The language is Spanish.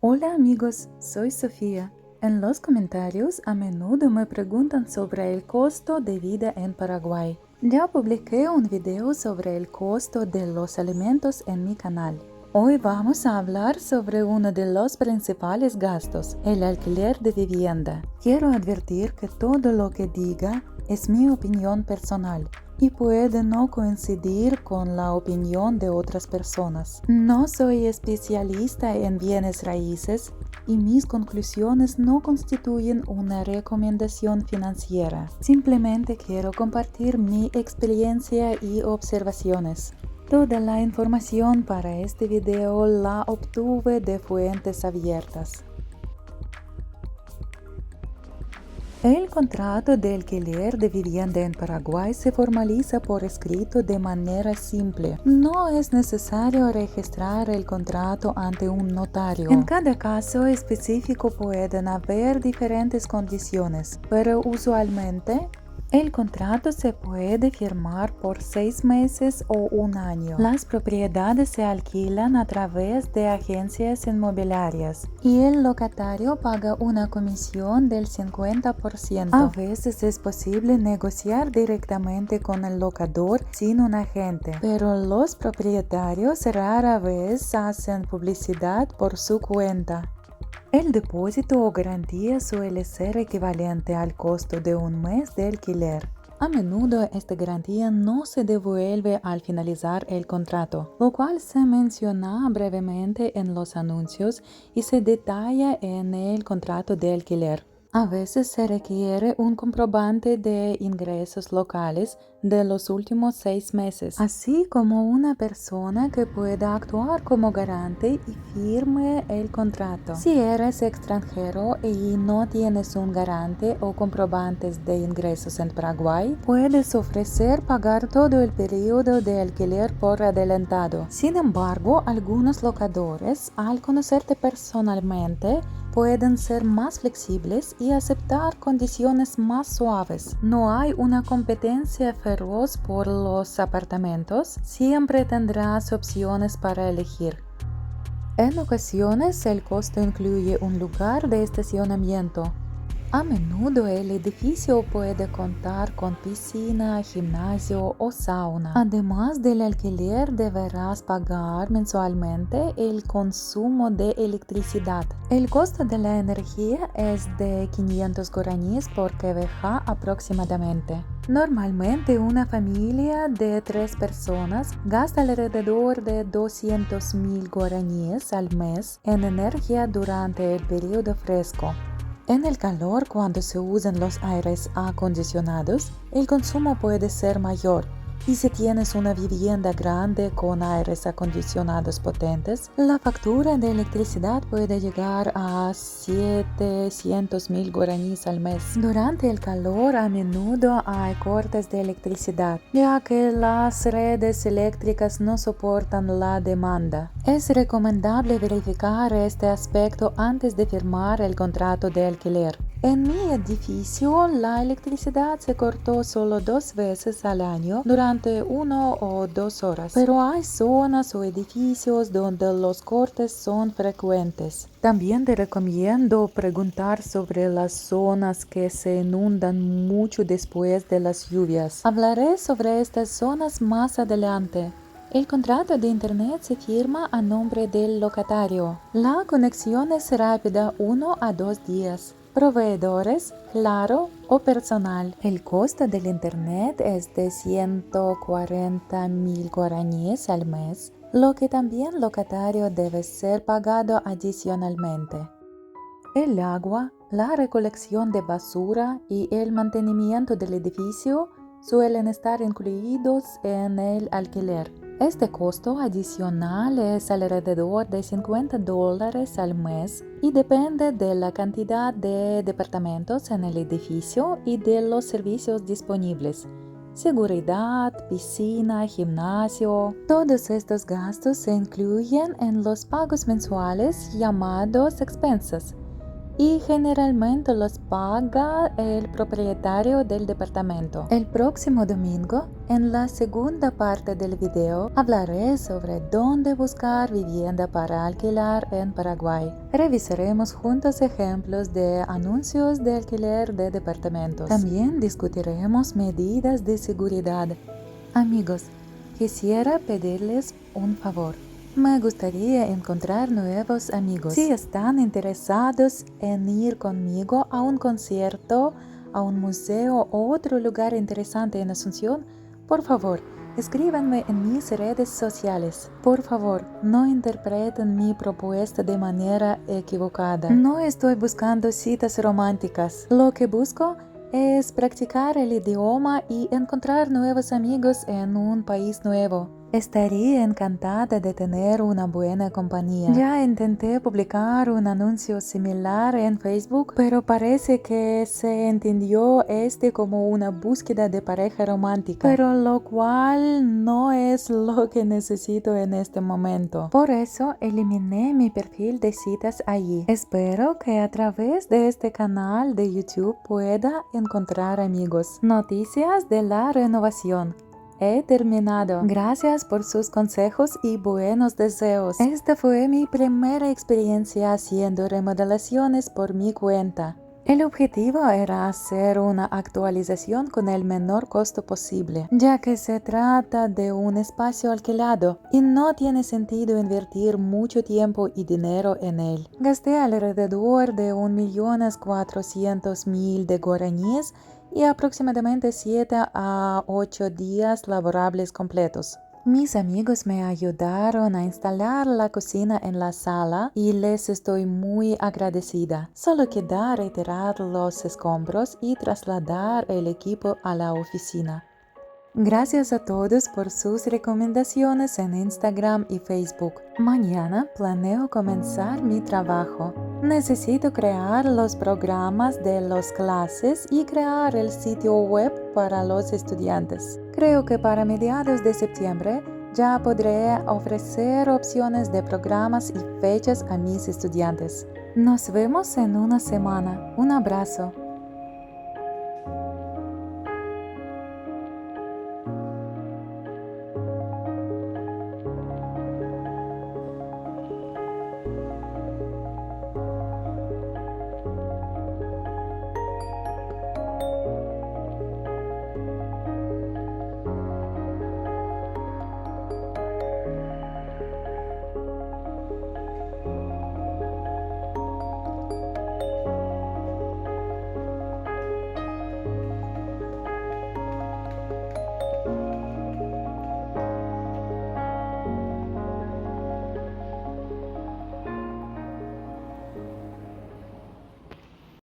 Hola amigos, soy Sofía. En los comentarios a menudo me preguntan sobre el costo de vida en Paraguay. Ya publiqué un video sobre el costo de los alimentos en mi canal. Hoy vamos a hablar sobre uno de los principales gastos, el alquiler de vivienda. Quiero advertir que todo lo que diga es mi opinión personal y puede no coincidir con la opinión de otras personas. No soy especialista en bienes raíces y mis conclusiones no constituyen una recomendación financiera. Simplemente quiero compartir mi experiencia y observaciones. Toda la información para este video la obtuve de fuentes abiertas. El contrato de alquiler de vivienda en Paraguay se formaliza por escrito de manera simple. No es necesario registrar el contrato ante un notario. En cada caso específico pueden haber diferentes condiciones, pero usualmente el contrato se puede firmar por 6 meses o un año. Las propiedades se alquilan a través de agencias inmobiliarias y el locatario paga una comisión del 50%. A veces es posible negociar directamente con el locador sin un agente, pero los propietarios rara vez hacen publicidad por su cuenta. El depósito o garantía suele ser equivalente al costo de un mes de alquiler. A menudo esta garantía no se devuelve al finalizar el contrato, lo cual se menciona brevemente en los anuncios y se detalla en el contrato de alquiler. A veces se requiere un comprobante de ingresos locales de los últimos 6 meses, así como una persona que pueda actuar como garante y firme el contrato. Si eres extranjero y no tienes un garante o comprobantes de ingresos en Paraguay, puedes ofrecer pagar todo el periodo de alquiler por adelantado. Sin embargo, algunos locadores, al conocerte personalmente, pueden ser más flexibles y aceptar condiciones más suaves. No hay una competencia feroz por los apartamentos, siempre tendrás opciones para elegir. En ocasiones el costo incluye un lugar de estacionamiento. A menudo el edificio puede contar con piscina, gimnasio o sauna. Además del alquiler, deberás pagar mensualmente el consumo de electricidad. El costo de la energía es de 500 guaraníes por kWh aproximadamente. Normalmente una familia de 3 personas gasta alrededor de 200.000 guaraníes al mes en energía durante el periodo fresco. En el calor, cuando se usan los aires acondicionados, el consumo puede ser mayor. Y si tienes una vivienda grande con aires acondicionados potentes, la factura de electricidad puede llegar a 700.000 guaraníes al mes. Durante el calor a menudo hay cortes de electricidad, ya que las redes eléctricas no soportan la demanda. Es recomendable verificar este aspecto antes de firmar el contrato de alquiler. En mi edificio, la electricidad se cortó solo 2 veces al año durante 1 o 2 horas, pero hay zonas o edificios donde los cortes son frecuentes. También te recomiendo preguntar sobre las zonas que se inundan mucho después de las lluvias. Hablaré sobre estas zonas más adelante. El contrato de internet se firma a nombre del locatario. La conexión es rápida, 1 a 2 días. Proveedores, Claro o personal. El costo del internet es de 140.000 guaraníes al mes, lo que también locatario debe ser pagado adicionalmente. El agua, la recolección de basura y el mantenimiento del edificio suelen estar incluidos en el alquiler. Este costo adicional es alrededor de $50 al mes y depende de la cantidad de departamentos en el edificio y de los servicios disponibles. Seguridad, piscina, gimnasio. Todos estos gastos se incluyen en los pagos mensuales llamados expensas. y generalmente los paga el propietario del departamento. El próximo domingo, en la segunda parte del video, hablaré sobre dónde buscar vivienda para alquilar en Paraguay. Revisaremos juntos ejemplos de anuncios de alquiler de departamentos. También discutiremos medidas de seguridad. Amigos, quisiera pedirles un favor. Me gustaría encontrar nuevos amigos. Si están interesados en ir conmigo a un concierto, a un museo o otro lugar interesante en Asunción, por favor, escríbanme en mis redes sociales. Por favor, no interpreten mi propuesta de manera equivocada. No estoy buscando citas románticas. Lo que busco es practicar el idioma y encontrar nuevos amigos en un país nuevo. Estaría encantada de tener una buena compañía. Ya intenté publicar un anuncio similar en Facebook, pero parece que se entendió como una búsqueda de pareja romántica, pero lo cual no es lo que necesito en este momento. Por eso eliminé mi perfil de citas allí. Espero que a través de este canal de YouTube pueda encontrar amigos. Noticias de la renovación. He terminado. Gracias por sus consejos y buenos deseos. Esta fue mi primera experiencia haciendo remodelaciones por mi cuenta. El objetivo era hacer una actualización con el menor costo posible, ya que se trata de un espacio alquilado y no tiene sentido invertir mucho tiempo y dinero en él. Gasté alrededor de 1.400.000 de guaraníes y aproximadamente 7 a 8 días laborables completos. Mis amigos me ayudaron a instalar la cocina en la sala y les estoy muy agradecida. Solo queda retirar los escombros y trasladar el equipo a la oficina. Gracias a todos por sus recomendaciones en Instagram y Facebook. Mañana planeo comenzar mi trabajo. Necesito crear los programas de las clases y crear el sitio web para los estudiantes. Creo que para mediados de septiembre ya podré ofrecer opciones de programas y fechas a mis estudiantes. Nos vemos en una semana. Un abrazo.